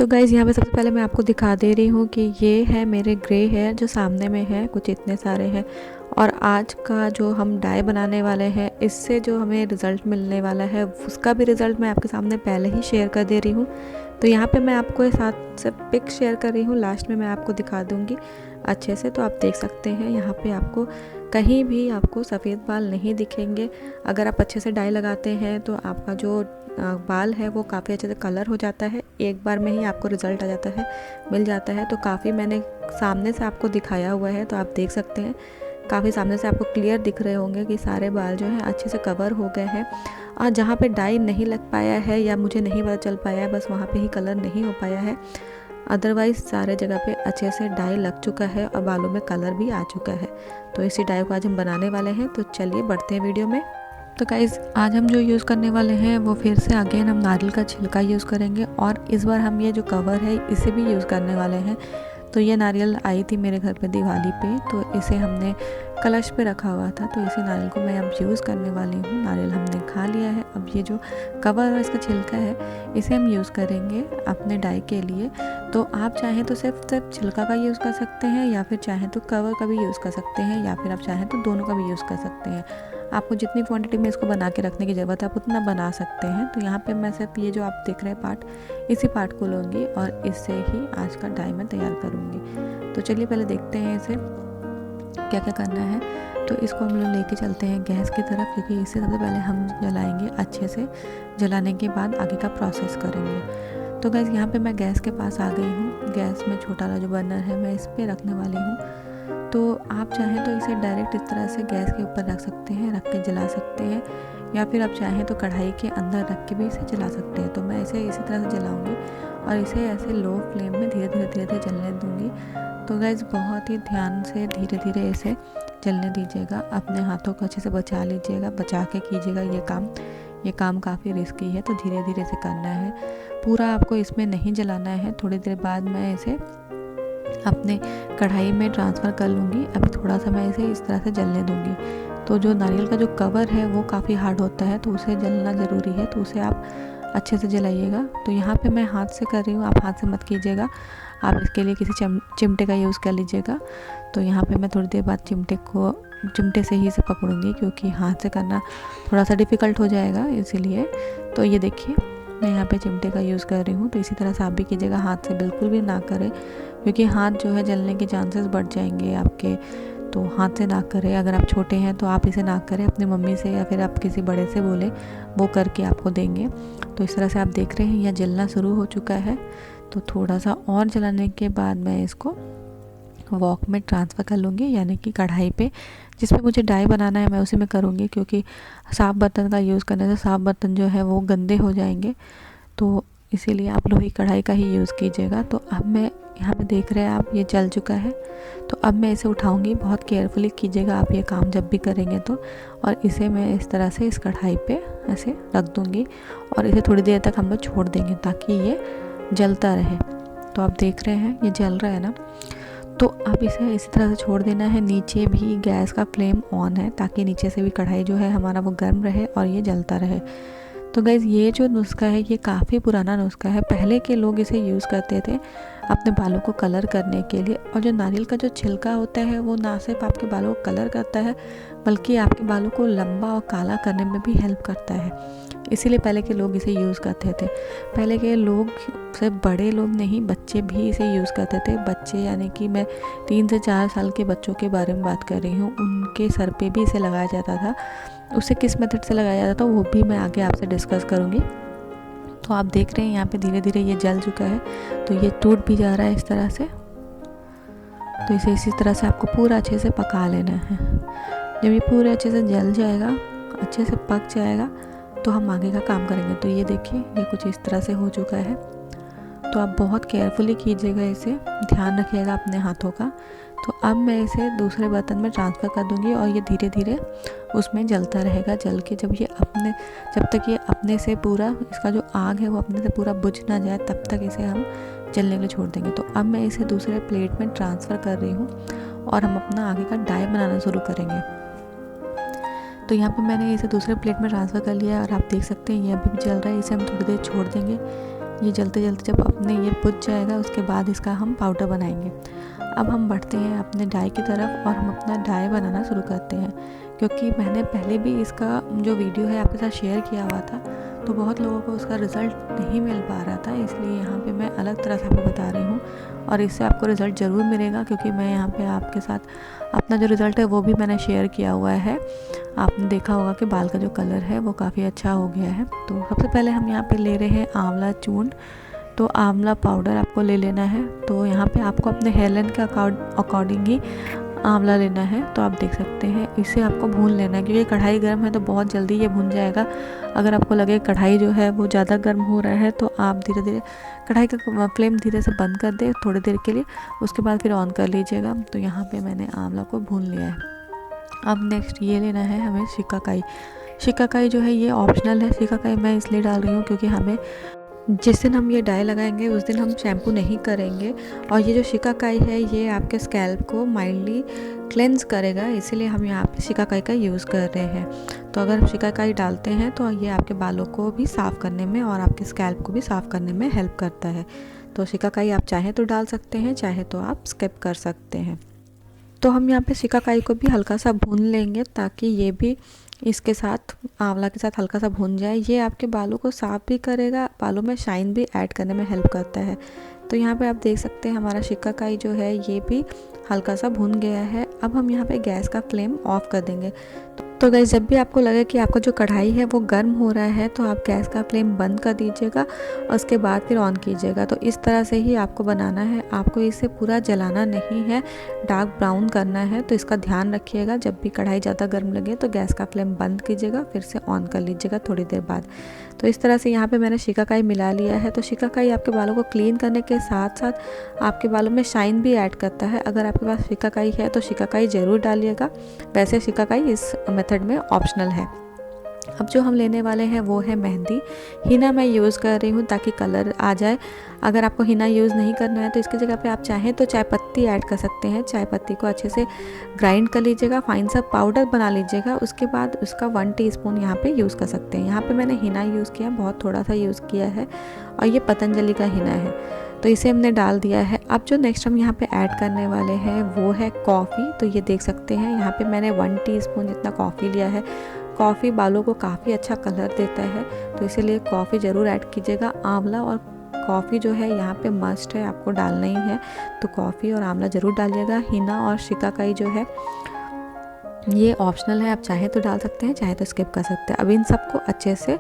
तो गाइज़ यहाँ पे सबसे पहले मैं आपको दिखा दे रही हूँ कि ये है मेरे ग्रे हेयर जो सामने में है, कुछ इतने सारे हैं। और आज का जो हम डाई बनाने वाले हैं, इससे जो हमें रिज़ल्ट मिलने वाला है उसका भी रिज़ल्ट मैं आपके सामने पहले ही शेयर कर दे रही हूँ। तो यहाँ पे मैं आपको साथ से पिक शेयर कर रही हूँ, लास्ट में मैं आपको दिखा दूँगी अच्छे से। तो आप देख सकते हैं यहाँ पे आपको कहीं भी आपको सफ़ेद बाल नहीं दिखेंगे। अगर आप अच्छे से डाई लगाते हैं तो आपका जो बाल है वो काफ़ी अच्छे से कलर हो जाता है, एक बार में ही आपको रिज़ल्ट आ जाता है, मिल जाता है। तो काफ़ी मैंने सामने से आपको दिखाया हुआ है, तो आप देख सकते हैं काफ़ी सामने से आपको क्लियर दिख रहे होंगे कि सारे बाल जो हैं अच्छे से कवर हो गए हैं। और जहाँ पे डाई नहीं लग पाया है या मुझे नहीं पता चल पाया है, बस वहाँ पे ही कलर नहीं हो पाया है, अदरवाइज़ सारे जगह पे अच्छे से डाई लग चुका है और बालों में कलर भी आ चुका है। तो इसी डाई को आज हम बनाने वाले हैं। तो चलिए बढ़ते हैं वीडियो में। तो गाइज़ आज हम जो यूज़ करने वाले हैं वो फिर से अगेन हम नारियल का छिलका यूज़ करेंगे, और इस बार हम ये जो कवर है इसे भी यूज़ करने वाले हैं। तो ये नारियल आई थी मेरे घर पे दिवाली पे, तो इसे हमने कलश पे रखा हुआ था, तो इसी नारियल को मैं अब यूज़ करने वाली हूँ। नारियल हमने खा लिया है, अब ये जो कवर और इसका छिलका है इसे हम यूज़ करेंगे अपने डाई के लिए। तो आप चाहें तो सिर्फ छिलका का यूज़ कर सकते हैं, या फिर चाहें तो कवर का भी यूज़ कर सकते हैं, या फिर आप चाहें तो दोनों का भी यूज़ कर सकते हैं। आपको जितनी क्वांटिटी में इसको बना के रखने की ज़रूरत है आप उतना बना सकते हैं। तो यहाँ पे मैं सिर्फ ये जो आप देख रहे हैं पार्ट, इसी पार्ट को लूँगी और इससे ही आज का डाई मैं तैयार करूँगी। तो चलिए पहले देखते हैं इसे क्या क्या करना है। तो इसको हम लोग लेके चलते हैं गैस की तरफ, क्योंकि इससे सबसे पहले हम जलाएंगे अच्छे से। जलाने के बाद आगे का प्रोसेस करेंगे। तो गैस यहाँ पे मैं गैस के पास आ गई हूँ। गैस में छोटा वाला जो बर्नर है मैं इस पर रखने वाली हूँ। तो आप चाहें तो इसे डायरेक्ट इस तरह से गैस के ऊपर रख सकते हैं, रख के जला सकते हैं, या फिर आप चाहें तो कढ़ाई के अंदर रख के भी इसे जला सकते हैं। तो मैं इसे इसी तरह से जलाऊंगी और इसे ऐसे लो फ्लेम में धीरे धीरे जलने दूंगी। तो गैस बहुत ही ध्यान से धीरे धीरे इसे जलने दीजिएगा, अपने हाथों को अच्छे से बचा लीजिएगा, बचा के कीजिएगा ये काम काफ़ी रिस्की है, तो धीरे धीरे से करना है। पूरा आपको इसमें नहीं जलाना है। थोड़ी देर बाद मैं इसे अपने कढ़ाई में ट्रांसफ़र कर लूँगी। अभी थोड़ा सा मैं इसे इस तरह से जलने दूँगी। तो जो नारियल का जो कवर है वो काफ़ी हार्ड होता है, तो उसे जलना ज़रूरी है, तो उसे आप अच्छे से जलाइएगा। तो यहाँ पे मैं हाथ से कर रही हूँ, आप हाथ से मत कीजिएगा, आप इसके लिए किसी चिमटे का यूज़ कर लीजिएगा। तो यहाँ पे मैं थोड़ी देर बाद चिमटे से ही इसे पकड़ूँगी, क्योंकि हाथ से करना थोड़ा सा डिफ़िकल्ट हो जाएगा इसीलिए। तो ये देखिए मैं यहाँ पे चिमटे का यूज़ कर रही हूँ। तो इसी तरह से आप भी कीजिएगा, हाथ से बिल्कुल भी ना करें, क्योंकि हाथ जो है जलने के चांसेस बढ़ जाएंगे आपके। तो हाथ से ना करें। अगर आप छोटे हैं तो आप इसे ना करें, अपनी मम्मी से या फिर आप किसी बड़े से बोले, वो करके आपको देंगे। तो इस तरह से आप देख रहे हैं यह जलना शुरू हो चुका है। तो थोड़ा सा और जलाने के बाद मैं इसको वॉक में ट्रांसफ़र कर लूँगी, यानी कि कढ़ाई पे जिस पे मुझे डाई बनाना है मैं उसी में करूँगी, क्योंकि साफ़ बर्तन का यूज़ करने से साफ़ बर्तन जो है वो गंदे हो जाएंगे। तो इसीलिए आप लोही कढ़ाई का ही यूज़ कीजिएगा। तो अब मैं यहाँ पे देख रहे हैं आप, ये जल चुका है। तो अब मैं इसे उठाऊंगी। बहुत केयरफुली कीजिएगा आप ये काम जब भी करेंगे तो। और इसे मैं इस तरह से इस कढ़ाई पे ऐसे रख दूँगी और इसे थोड़ी देर तक हम लोग छोड़ देंगे ताकि ये जलता रहे। तो आप देख रहे हैं ये जल रहा है ना। तो अब इसे इसी तरह से छोड़ देना है। नीचे भी गैस का फ्लेम ऑन है, ताकि नीचे से भी कढ़ाई जो है हमारा वो गर्म रहे और ये जलता रहे। तो गाइज़ ये जो नुस्खा है ये काफ़ी पुराना नुस्खा है। पहले के लोग इसे यूज़ करते थे अपने बालों को कलर करने के लिए। और जो नारियल का जो छिलका होता है वो ना सिर्फ आपके बालों को कलर करता है, बल्कि आपके बालों को लंबा और काला करने में भी हेल्प करता है। इसीलिए पहले के लोग इसे यूज़ करते थे। पहले के लोग, सिर्फ बड़े लोग नहीं, बच्चे भी इसे यूज़ करते थे। बच्चे यानी कि मैं 3 से 4 साल के बच्चों के बारे में बात कर रही हूँ, उनके सर पे भी इसे लगाया जाता था। उसे किस मेथड से लगाया जाता था वो भी मैं आगे आपसे डिस्कस करूँगी। तो आप देख रहे हैं यहाँ पे धीरे धीरे ये जल चुका है। तो ये टूट भी जा रहा है इस तरह से। तो इसे इसी तरह से आपको पूरा अच्छे से पका लेना है। जब ये पूरे अच्छे से जल जाएगा, अच्छे से पक जाएगा, तो हम आगे का काम करेंगे। तो ये देखिए ये कुछ इस तरह से हो चुका है। तो आप बहुत केयरफुली कीजिएगा, इसे ध्यान रखिएगा अपने हाथों का। तो अब मैं इसे दूसरे बर्तन में ट्रांसफ़र कर दूंगी और ये धीरे धीरे उसमें जलता रहेगा। जल के जब तक ये अपने से पूरा, इसका जो आग है वो अपने से पूरा बुझ ना जाए, तब तक इसे हम जलने के लिए छोड़ देंगे। तो अब मैं इसे दूसरे प्लेट में ट्रांसफ़र कर रही हूँ और हम अपना आगे का डाई बनाना शुरू करेंगे। तो यहाँ पे मैंने इसे दूसरे प्लेट में ट्रांसफ़र कर लिया है और आप देख सकते हैं ये अभी भी जल रहा है। इसे हम थोड़ी देर छोड़ देंगे ये जलते जलते जब अपने ये बुझ जाएगा उसके बाद इसका हम पाउडर बनाएंगे। अब हम बढ़ते हैं अपने डाई की तरफ और हम अपना डाई बनाना शुरू करते हैं। क्योंकि मैंने पहले भी इसका जो वीडियो है आपके साथ शेयर किया हुआ था, तो बहुत लोगों को उसका रिज़ल्ट नहीं मिल पा रहा था, इसलिए यहाँ पे मैं अलग तरह से आपको बता रही हूँ और इससे आपको रिज़ल्ट ज़रूर मिलेगा। क्योंकि मैं यहाँ पे आपके साथ अपना जो रिज़ल्ट है वो भी मैंने शेयर किया हुआ है। आपने देखा होगा कि बाल का जो कलर है वो काफ़ी अच्छा हो गया है। तो सबसे पहले हम यहाँ पे ले रहे हैं आंवला चूर्ण। तो आंवला पाउडर आपको ले लेना है। तो यहाँ पे आपको अपने हेयर लेंथ के अकॉर्डिंग ही आंवला लेना है। तो आप देख सकते हैं इसे आपको भून लेना है, क्योंकि कढ़ाई गर्म है तो बहुत जल्दी ये भून जाएगा। अगर आपको लगे कढ़ाई जो है वो ज़्यादा गर्म हो रहा है तो आप धीरे धीरे कढ़ाई का फ्लेम धीरे से बंद कर दें थोड़ी देर के लिए, उसके बाद फिर ऑन कर लीजिएगा। तो यहाँ पे मैंने आंवला को भून लिया है। अब नेक्स्ट ये लेना है हमें शिकाकाई। शिकाकाई जो है ये ऑप्शनल है। शिकाकाई मैं इसलिए डाल रही हूँ क्योंकि हमें जिस दिन हम ये डाई लगाएंगे उस दिन हम शैम्पू नहीं करेंगे, और ये जो शिकाकाई है ये आपके स्कैल्प को माइल्डली क्लेंज करेगा, इसीलिए हम यहाँ पे शिकाकाई का यूज़ कर रहे हैं। तो अगर शिकाकाई डालते हैं तो ये आपके बालों को भी साफ़ करने में और आपके स्कैल्प को भी साफ़ करने में हेल्प करता है। तो शिकाकाई आप चाहें तो डाल सकते हैं, चाहे तो आप स्किप कर सकते हैं। तो हम यहाँ पे शिकाकाई को भी हल्का सा भून लेंगे ताकि ये भी इसके साथ आंवला के साथ हल्का सा भून जाए। ये आपके बालों को साफ़ भी करेगा, बालों में शाइन भी ऐड करने में हेल्प करता है। तो यहाँ पे आप देख सकते हैं हमारा शिकाकाई जो है ये भी हल्का सा भून गया है। अब हम यहाँ पे गैस का फ्लेम ऑफ कर देंगे। तो गाइस जब भी आपको लगे कि आपका जो कढ़ाई है वो गर्म हो रहा है तो आप गैस का फ्लेम बंद कर दीजिएगा और उसके बाद फिर ऑन कीजिएगा। तो इस तरह से ही आपको बनाना है, आपको इसे पूरा जलाना नहीं है, डार्क ब्राउन करना है। तो इसका ध्यान रखिएगा, जब भी कढ़ाई ज़्यादा गर्म लगे तो गैस का फ्लेम बंद कीजिएगा, फिर से ऑन कर लीजिएगा थोड़ी देर बाद। तो इस तरह से यहाँ पे मैंने शिकाकाई मिला लिया है। तो शिकाकाई आपके बालों को क्लीन करने के साथ साथ आपके बालों में शाइन भी ऐड करता है। अगर आपके पास शिकाकाई है तो शिकाकाई ज़रूर डालिएगा, वैसे शिकाकाई इस मेथड में ऑप्शनल है। अब जो हम लेने वाले हैं वो है मेहंदी। हिना मैं यूज़ कर रही हूँ ताकि कलर आ जाए। अगर आपको हिना यूज़ नहीं करना है तो इसकी जगह पे आप चाहें तो चाय पत्ती ऐड कर सकते हैं। चाय पत्ती को अच्छे से ग्राइंड कर लीजिएगा, फाइन सा पाउडर बना लीजिएगा। उसके बाद उसका 1 टीस्पून यहाँ पे यूज़ कर सकते हैं। यहाँ पे मैंने हिना यूज़ किया, बहुत थोड़ा सा यूज़ किया है, और ये पतंजलि का हिना है। तो इसे हमने डाल दिया है। अब जो नेक्स्ट हम यहाँ पे ऐड करने वाले हैं वो है कॉफ़ी। तो ये देख सकते हैं यहाँ पे मैंने 1 टीस्पून जितना कॉफ़ी लिया है। कॉफ़ी बालों को काफ़ी अच्छा कलर देता है, तो इसीलिए कॉफ़ी ज़रूर ऐड कीजिएगा। आंवला और कॉफ़ी जो है यहाँ पे मस्ट है, आपको डालना ही है। तो कॉफ़ी और आंवला ज़रूर डालिएगा। हिना और शिकाकाई जो है ये ऑप्शनल है, आप चाहे तो डाल सकते हैं, चाहे तो स्किप कर सकते हैं। अब इन सबको अच्छे से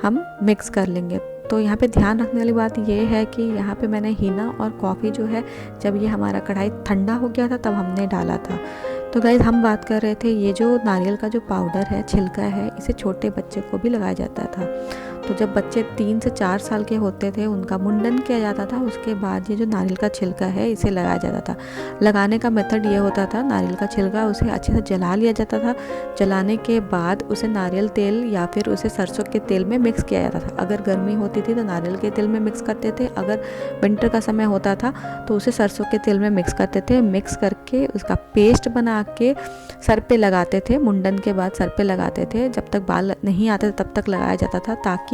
हम मिक्स कर लेंगे। तो यहाँ पे ध्यान रखने वाली बात ये है कि यहाँ पे मैंने हिना और कॉफ़ी जो है जब ये हमारा कढ़ाई ठंडा हो गया था तब हमने डाला था। तो गाइस हम बात कर रहे थे ये जो नारियल का जो पाउडर है, छिलका है, इसे छोटे बच्चे को भी लगाया जाता था। तो जब बच्चे 3 से 4 साल के होते थे उनका मुंडन किया जाता था, उसके बाद ये जो नारियल का छिलका है इसे लगाया जाता था। लगाने का मेथड ये होता था, नारियल का छिलका उसे अच्छे से जला लिया जाता था। जलाने के बाद उसे नारियल तेल या फिर उसे सरसों के तेल में मिक्स किया जाता था। अगर गर्मी होती थी तो नारियल के तेल में मिक्स करते थे, अगर विंटर का समय होता था तो उसे सरसों के तेल में मिक्स करते थे। मिक्स करके उसका पेस्ट बना के सर पे लगाते थे। मुंडन के बाद सर पे लगाते थे, जब तक बाल नहीं आते तब तक लगाया जाता था, ताकि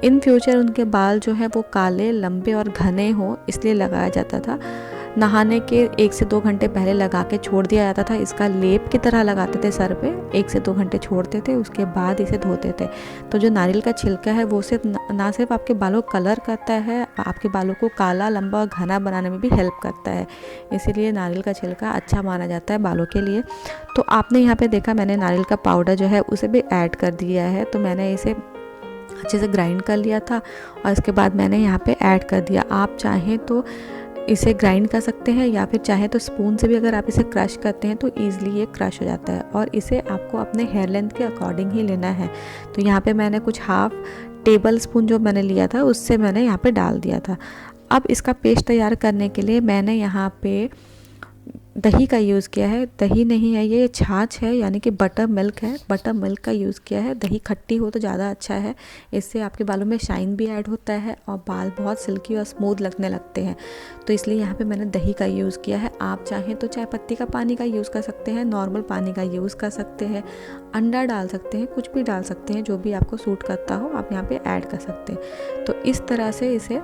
इन फ्यूचर उनके बाल जो है वो काले, लंबे और घने हो, इसलिए लगाया जाता था। नहाने के 1 से 2 घंटे पहले लगा के छोड़ दिया जाता था। इसका लेप की तरह लगाते थे सर पे, 1 से 2 घंटे छोड़ते थे, उसके बाद इसे धोते थे। तो जो नारियल का छिलका है वो सिर्फ ना सिर्फ आपके बालों को कलर करता है, आपके बालों को काला, लंबा और घना बनाने में भी हेल्प करता है। इसीलिए नारियल का छिलका अच्छा माना जाता है बालों के लिए। तो आपने यहाँ पे देखा मैंने नारियल का पाउडर जो है उसे भी ऐड कर दिया है। तो मैंने इसे अच्छे से ग्राइंड कर लिया था और इसके बाद मैंने यहाँ पे ऐड कर दिया। आप चाहें तो इसे ग्राइंड कर सकते हैं या फिर चाहे तो स्पून से भी अगर आप इसे क्रश करते हैं तो ईज़िली ये क्रश हो जाता है। और इसे आपको अपने हेयर लेंथ के अकॉर्डिंग ही लेना है। तो यहाँ पे मैंने कुछ 1/2 टेबल स्पून जो मैंने लिया था उससे मैंने यहाँ पे डाल दिया था। अब इसका पेस्ट तैयार करने के लिए मैंने यहाँ पे दही का यूज़ किया है। दही नहीं है, ये छाछ है, यानी कि बटर मिल्क है। बटर मिल्क का यूज़ किया है। दही खट्टी हो तो ज़्यादा अच्छा है, इससे आपके बालों में शाइन भी ऐड होता है और बाल बहुत सिल्की और स्मूथ लगने लगते हैं। तो इसलिए यहाँ पे मैंने दही का यूज़ किया है। आप चाहें तो चाय पत्ती का पानी का यूज़ कर सकते हैं, नॉर्मल पानी का यूज़ कर सकते हैं, अंडा डाल सकते हैं, कुछ भी डाल सकते हैं, जो भी आपको सूट करता हो आप यहाँ पे ऐड कर सकते हैं। तो इस तरह से इसे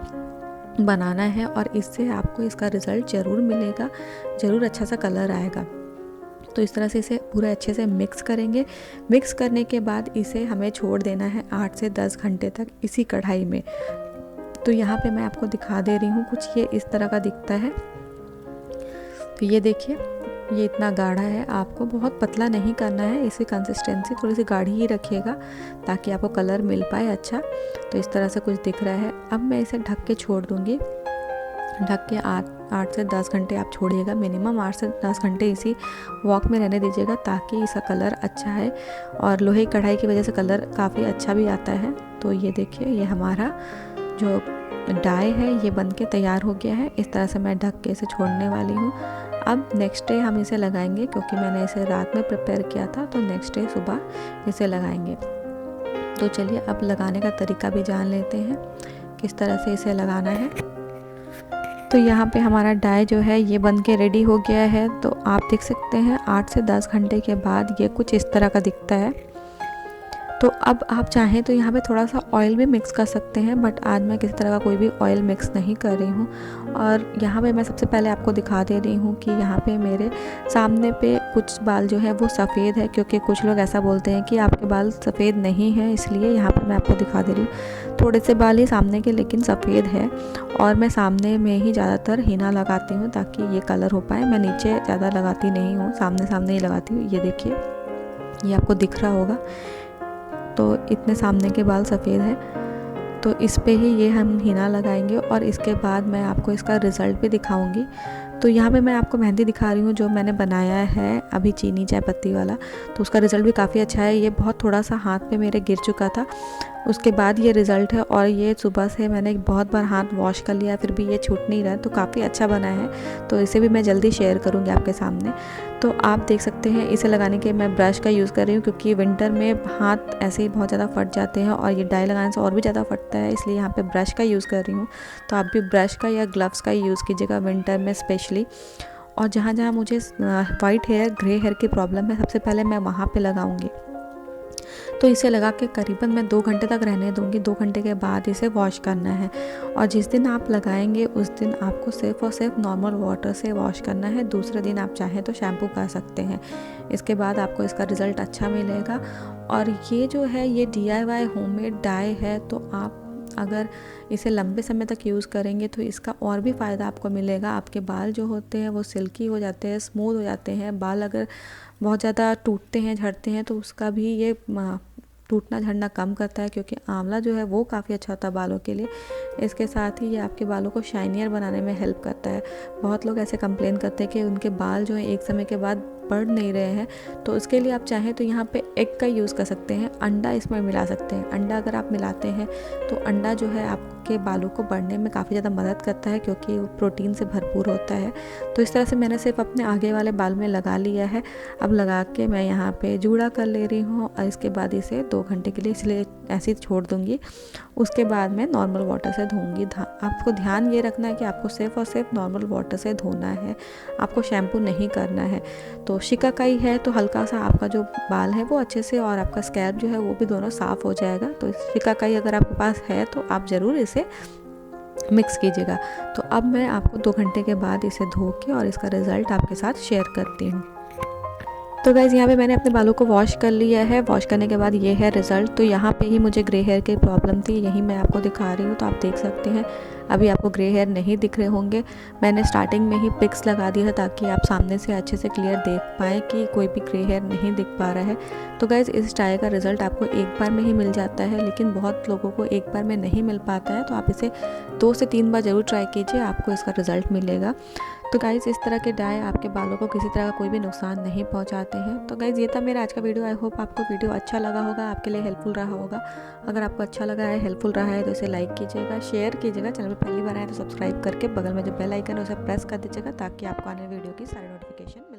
बनाना है और इससे आपको इसका रिज़ल्ट ज़रूर मिलेगा, ज़रूर अच्छा सा कलर आएगा। तो इस तरह से इसे पूरा अच्छे से मिक्स करेंगे। मिक्स करने के बाद इसे हमें छोड़ देना है 8 से 10 घंटे तक इसी कढ़ाई में। तो यहाँ पे मैं आपको दिखा दे रही हूँ, कुछ ये इस तरह का दिखता है। तो ये देखिए, ये इतना गाढ़ा है, आपको बहुत पतला नहीं करना है, इसकी कंसिस्टेंसी थोड़ी सी गाढ़ी ही रखिएगा ताकि आपको कलर मिल पाए अच्छा। तो इस तरह से कुछ दिख रहा है। अब मैं इसे ढक के छोड़ दूँगी। ढक के 8 से 10 घंटे आप छोड़िएगा, मिनिमम 8 से 10 घंटे इसी वॉक में रहने दीजिएगा ताकि इसका कलर अच्छा है। और लोहे की कढ़ाई की वजह से कलर काफ़ी अच्छा भी आता है। तो ये देखिए, ये हमारा जो डाई है ये बन के तैयार हो गया है। इस तरह से मैं ढक के इसे छोड़ने वाली हूँ। अब नेक्स्ट डे हम इसे लगाएंगे, क्योंकि मैंने इसे रात में प्रिपेयर किया था, तो नेक्स्ट डे सुबह इसे लगाएंगे। तो चलिए अब लगाने का तरीका भी जान लेते हैं, किस तरह से इसे लगाना है। तो यहाँ पे हमारा डाई जो है ये बन के रेडी हो गया है। तो आप देख सकते हैं 8 से 10 घंटे के बाद ये कुछ इस तरह का दिखता है। तो अब आप चाहें तो यहाँ पे थोड़ा सा ऑयल भी मिक्स कर सकते हैं, बट आज मैं किसी तरह का कोई भी ऑयल मिक्स नहीं कर रही हूँ। और यहाँ पे मैं सबसे पहले आपको दिखा दे रही हूँ कि यहाँ पे मेरे सामने पे कुछ बाल जो है वो सफ़ेद है, क्योंकि कुछ लोग ऐसा बोलते हैं कि आपके बाल सफ़ेद नहीं हैं, इसलिए यहाँ पे मैं आपको दिखा दे रही हूँ। थोड़े से बाल ही सामने के लेकिन सफ़ेद है, और मैं सामने में ही ज़्यादातर हीना लगाती हूँ ताकि ये कलर हो पाए। मैं नीचे ज़्यादा लगाती नहीं हूँ, सामने सामने ही लगाती हूँ। ये देखिए, ये आपको दिख रहा होगा। तो इतने सामने के बाल सफ़ेद हैं, तो इस पे ही ये हम हीना लगाएंगे और इसके बाद मैं आपको इसका रिज़ल्ट भी दिखाऊंगी। तो यहाँ पे मैं आपको मेहंदी दिखा रही हूँ जो मैंने बनाया है अभी, चीनी चाय पत्ती वाला। तो उसका रिज़ल्ट भी काफ़ी अच्छा है। ये बहुत थोड़ा सा हाथ पे मेरे गिर चुका था, उसके बाद ये रिज़ल्ट है। और ये सुबह से मैंने बहुत बार हाथ वॉश कर लिया, फिर भी ये छूट नहीं रहा है, तो काफ़ी अच्छा बना है। तो इसे भी मैं जल्दी शेयर करूँगी आपके सामने। तो आप देख सकते हैं इसे लगाने के मैं ब्रश का यूज़ कर रही हूँ, क्योंकि विंटर में हाथ ऐसे ही बहुत ज़्यादा फट जाते हैं और ये डाई लगाने से और भी ज़्यादा फटता है, इसलिए यहाँ पे ब्रश का यूज़ कर रही हूँ। तो आप भी ब्रश का या ग्लव्स का यूज़ कीजिएगा विंटर में स्पेशली। और जहाँ जहाँ मुझे वाइट हेयर, ग्रे हेयर की प्रॉब्लम है, सबसे पहले मैं वहाँ पे लगाऊंगी। तो इसे लगा के करीबन मैं 2 घंटे तक रहने दूंगी। 2 घंटे के बाद इसे वॉश करना है, और जिस दिन आप लगाएंगे उस दिन आपको सिर्फ़ और सिर्फ नॉर्मल वाटर से वॉश करना है। दूसरे दिन आप चाहें तो शैम्पू कर सकते हैं। इसके बाद आपको इसका रिज़ल्ट अच्छा मिलेगा। और ये जो है ये DIY होममेड डाई है, तो आप अगर इसे लंबे समय तक यूज़ करेंगे तो इसका और भी फ़ायदा आपको मिलेगा। आपके बाल जो होते हैं वो सिल्की हो जाते हैं, स्मूथ हो जाते हैं। बाल अगर बहुत ज़्यादा टूटते हैं, झड़ते हैं, तो उसका भी ये टूटना झड़ना कम करता है, क्योंकि आंवला जो है वो काफ़ी अच्छा होता है बालों के लिए। इसके साथ ही ये आपके बालों को शाइनियर बनाने में हेल्प करता है। बहुत लोग ऐसे कंप्लेन करते हैं कि उनके बाल जो है एक समय के बाद बढ़ नहीं रहे हैं, तो उसके लिए आप चाहें तो यहाँ पे एग का यूज़ कर सकते हैं, अंडा इसमें मिला सकते हैं। अंडा अगर आप मिलाते हैं तो अंडा जो है आपके बालों को बढ़ने में काफ़ी ज़्यादा मदद करता है, क्योंकि वो प्रोटीन से भरपूर होता है। तो इस तरह से मैंने सिर्फ अपने आगे वाले बाल में लगा लिया है। अब लगा के मैं यहाँ पे जूड़ा कर ले रही हूँ, और इसके बाद इसे 2 घंटे के लिए इसलिए ऐसे ही छोड़ दूँगी। उसके बाद मैं नॉर्मल वाटर से धोऊँगी। आपको ध्यान ये रखना है कि आपको सिर्फ और सिर्फ नॉर्मल वाटर से धोना है, आपको शैम्पू नहीं करना है। तो शिकाकाई है तो हल्का सा आपका जो बाल है वो अच्छे से, और आपका स्कैल्प जो है वो भी दोनों साफ़ हो जाएगा। तो शिकाकाई अगर आपके पास है तो आप ज़रूर इसे मिक्स कीजिएगा। तो अब मैं आपको 2 घंटे के बाद इसे धो के और इसका रिज़ल्ट आपके साथ शेयर करती हूँ। तो गाइज़ यहाँ पे मैंने अपने बालों को वॉश कर लिया है। वॉश करने के बाद ये है रिज़ल्ट। तो यहाँ पे ही मुझे ग्रे हेयर की प्रॉब्लम थी, यही मैं आपको दिखा रही हूँ। तो आप देख सकते हैं अभी आपको ग्रे हेयर नहीं दिख रहे होंगे। मैंने स्टार्टिंग में ही पिक्स लगा दिया था ताकि आप सामने से अच्छे से क्लियर देख पाएँ कि कोई भी ग्रे हेयर नहीं दिख पा रहा है। तो गाइज़ इस डाई का रिज़ल्ट आपको एक बार में ही मिल जाता है, लेकिन बहुत लोगों को एक बार में नहीं मिल पाता है। तो आप इसे 2 से 3 बार ज़रूर ट्राई कीजिए, आपको इसका रिज़ल्ट मिलेगा। तो गाइज़ इस तरह के डाई आपके बालों को किसी तरह का कोई भी नुकसान नहीं पहुंचाते हैं। तो गाइज़ ये था मेरा आज का वीडियो। आई होप आपको वीडियो अच्छा लगा होगा, आपके लिए हेल्पफुल रहा होगा। अगर आपको अच्छा लगा है, हेल्पफुल रहा है तो इसे लाइक कीजिएगा, शेयर कीजिएगा। चैनल पर पहली बार आए तो सब्सक्राइब करके बगल में जो बेल आइकन है उसे प्रेस कर दीजिएगा ताकि आपको आने वीडियो की सारी नोटिफिकेशन